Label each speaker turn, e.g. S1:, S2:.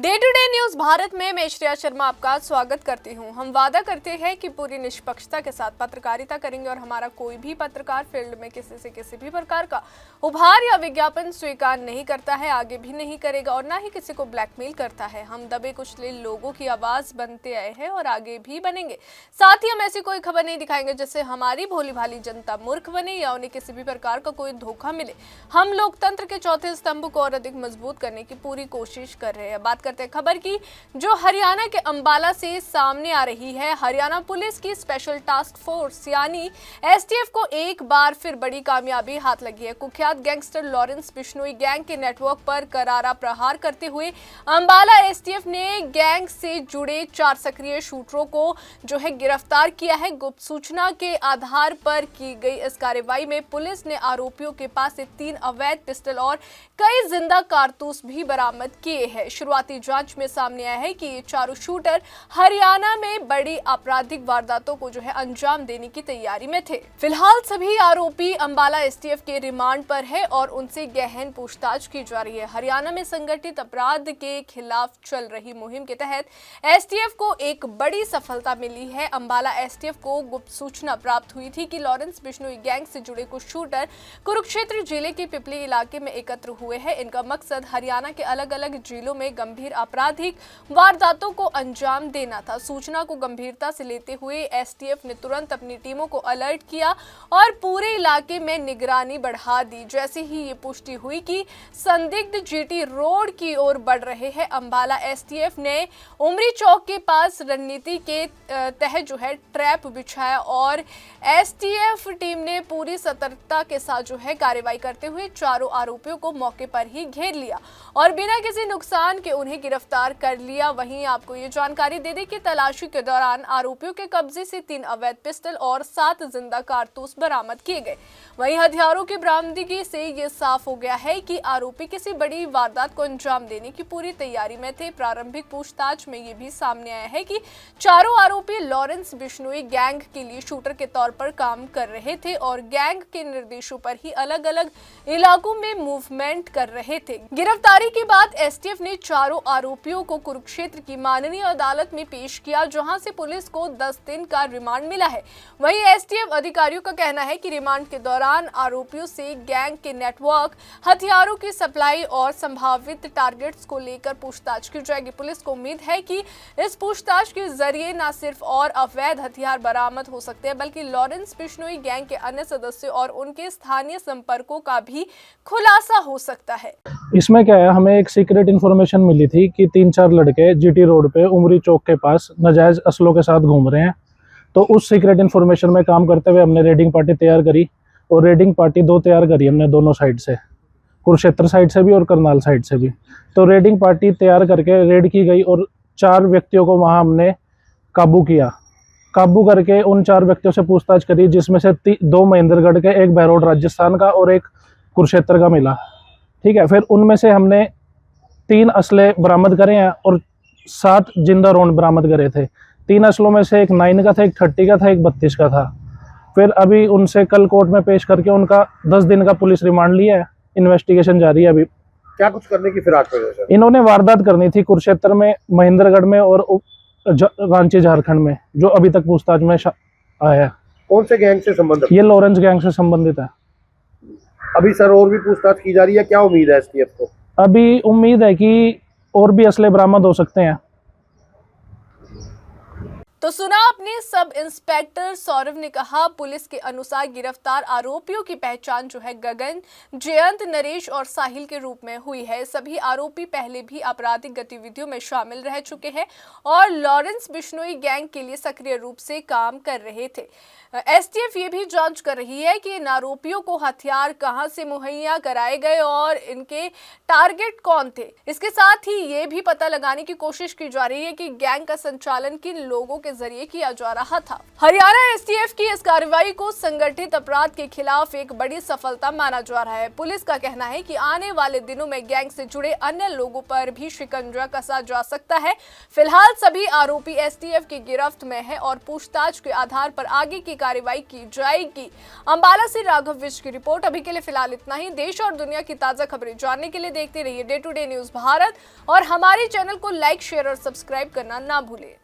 S1: Day to day news Bharat में मैं श्रेया शर्मा आपका स्वागत करती हूं। हम वादा करते हैं कि पूरी निष्पक्षता के साथ पत्रकारिता करेंगे और हमारा कोई भी पत्रकार फील्ड में किसी से किसी भी प्रकार का उपहार या विज्ञापन स्वीकार नहीं करता है, आगे भी नहीं करेगा और ना ही किसी को ब्लैकमेल करता है। हम दबे कुचले लोगों की आवाज बनते आए हैं और आगे भी बनेंगे। साथ ही हम ऐसी कोई खबर नहीं दिखाएंगे जिससे हमारी भोली भाली जनता मूर्ख बने या उन्हें किसी भी प्रकार का कोई धोखा मिले। हम लोकतंत्र के चौथे स्तंभ को और अधिक मजबूत करने की पूरी कोशिश कर रहे हैं। बात करते हैं खबर की जो हरियाणा के अंबाला से सामने आ रही है। हरियाणा पुलिस की स्पेशल टास्क फोर्स यानी एसटीएफ को एक बार फिर बड़ी कामयाबी हाथ लगी है। कुख्यात गैंगस्टर लॉरेंस बिश्नोई गैंग के नेटवर्क पर करारा प्रहार करते हुए अंबाला एसटीएफ ने गैंग से जुड़े 4 सक्रिय शूटरों को जो है गिरफ्तार किया है। गुप्त सूचना के आधार पर की गई इस कार्रवाई में पुलिस ने आरोपियों के पास से 3 अवैध पिस्टल और कई जिंदा कारतूस भी बरामद किए हैं। शुरुआती जांच में सामने आया है कि ये चारों शूटर हरियाणा में बड़ी आपराधिक वारदातों को जो है अंजाम देने की तैयारी में थे। फिलहाल सभी आरोपी अंबाला एसटीएफ के रिमांड पर है और उनसे गहन पूछताछ की जा रही है। हरियाणा में संगठित अपराध के खिलाफ चल रही मुहिम के तहत एसटीएफ को एक बड़ी सफलता मिली है। अंबाला एसटीएफ को गुप्त सूचना प्राप्त हुई थी कि लॉरेंस बिश्नोई गैंग से जुड़े कुछ शूटर कुरुक्षेत्र जिले के पिपली इलाके में एकत्र हुए हैं। इनका मकसद हरियाणा के अलग अलग जिलों में गंभीर आपराधिक वारदातों को अंजाम देना था। सूचना को गंभीरता से लेते हुए एसटीएफ ने तुरंत अपनी टीमों को अलर्ट किया और पूरे इलाके में निगरानी बढ़ा दी। जैसे ही ये पुष्टि हुई कि संदिग्ध जीटी रोड की ओर बढ़ रहे हैं, अंबाला एसटीएफ ने उमरी चौक के पास रणनीति के तहत जो है ट्रैप बिछाया और एसटीएफ टीम ने पूरी सतर्कता के साथ जो है कार्रवाई करते हुए चारों आरोपियों को मौके पर ही घेर लिया और बिना किसी नुकसान के उन्हें गिरफ्तार कर लिया। वहीं आपको ये जानकारी दे दें कि तलाशी के दौरान आरोपियों के कब्जे से 3 अवैध पिस्टल और 7 जिंदा कारतूस बरामद किए गए। वहीं हथियारों की बरामदगी से ये साफ हो गया है कि आरोपी किसी बड़ी वारदात को अंजाम देने की पूरी तैयारी में थे। प्रारंभिक पूछताछ में ये भी सामने आया है कि चारों आरोपी लॉरेंस बिश्नोई गैंग के लिए शूटर के तौर पर काम कर रहे थे और गैंग के निर्देशों पर ही अलग अलग इलाकों में मूवमेंट कर रहे थे। गिरफ्तारी के बाद एसटीएफ ने चारों आरोपियों को कुरुक्षेत्र की माननीय अदालत में पेश किया, जहां से पुलिस को 10 दिन का रिमांड मिला है। वहीं एसटीएफ अधिकारियों का कहना है कि रिमांड के दौरान आरोपियों से गैंग के नेटवर्क, हथियारों की सप्लाई और संभावित टारगेट्स को लेकर पूछताछ की जाएगी। पुलिस को उम्मीद है कि इस पूछताछ के जरिए न सिर्फ और अवैध हथियार बरामद हो सकते हैं बल्कि लॉरेंस बिश्नोई गैंग के अन्य सदस्यों और उनके स्थानीय संपर्कों का भी खुलासा हो सकता है।
S2: इसमें क्या है, हमें एक सीक्रेट इन्फॉर्मेशन मिली थी कि 3-4 लड़के जीटी रोड पे उमरी चौक के पास नाजायज असलों के साथ घूम रहे हैं। तो उस सीक्रेट इन्फॉर्मेशन में काम करते हुए हमने रेडिंग पार्टी तैयार करी और रेडिंग पार्टी 2 तैयार करी हमने दोनों साइड से, कुरुक्षेत्र साइड से भी और करनाल साइड से भी। तो रेडिंग पार्टी तैयार करके रेड की गई और 4 व्यक्तियों को वहाँ हमने काबू किया। काबू करके उन 4 व्यक्तियों से पूछताछ करी, जिसमें से 2 महेंद्रगढ़ के, एक बहरोड राजस्थान का और एक कुरुक्षेत्र का मिला। ठीक है, फिर उनमें से हमने 3 असले बरामद करे हैं और 7 जिंदा रोंड बरामद करे थे। 3 असलों में से एक 9 का था, एक 30 का था, एक 32 का था। फिर अभी उनसे कल कोर्ट में पेश करके उनका 10 दिन का पुलिस रिमांड लिया है। इन्वेस्टिगेशन जारी है। अभी
S3: क्या कुछ करने की फिराक में है?
S2: इन्होंने वारदात करनी थी कुरुक्षेत्र में, महेंद्रगढ़ में और रांची झारखंड में, जो अभी तक पूछताछ में आया है।
S3: कौन से गैंग से संबंधित?
S2: ये लॉरेंस गैंग से संबंधित है।
S3: अभी सर और भी पूछताछ की जा रही है, क्या उम्मीद है एसटीएफ को?
S2: अभी उम्मीद है कि और भी असले बरामद हो सकते हैं।
S1: तो सुना अपने सब इंस्पेक्टर सौरभ ने कहा, पुलिस के अनुसार गिरफ्तार आरोपियों की पहचान जो है गगन, जयंत, नरेश और साहिल के रूप में हुई है। सभी आरोपी पहले भी आपराधिक गतिविधियों में शामिल रह चुके हैं और लॉरेंस बिश्नोई गैंग के लिए सक्रिय रूप से काम कर रहे थे। एसटीएफ ये भी जांच कर रही है कि इन आरोपियों को हथियार कहां से मुहैया कराए गए और इनके टारगेट कौन थे। इसके साथ ही ये भी पता लगाने की कोशिश की जा रही है कि गैंग का संचालन किन लोगों के जरिए किया जा रहा था। हरियाणा एसटीएफ की इस कार्रवाई को संगठित अपराध के खिलाफ एक बड़ी सफलता माना जा रहा है। पुलिस का कहना है कि आने वाले दिनों में गैंग से जुड़े अन्य लोगों पर भी शिकंजा कसा जा सकता है। फिलहाल सभी आरोपी एसटीएफ की गिरफ्त में है और पूछताछ के आधार पर आगे की कार्रवाई की जाएगी। अंबाला से राघव विज की रिपोर्ट। अभी के लिए फिलहाल इतना ही। देश और दुनिया की ताजा खबरें जानने के लिए देखते रहिए day to day news Bharat और हमारे चैनल को लाइक, शेयर और सब्सक्राइब करना ना भूलें।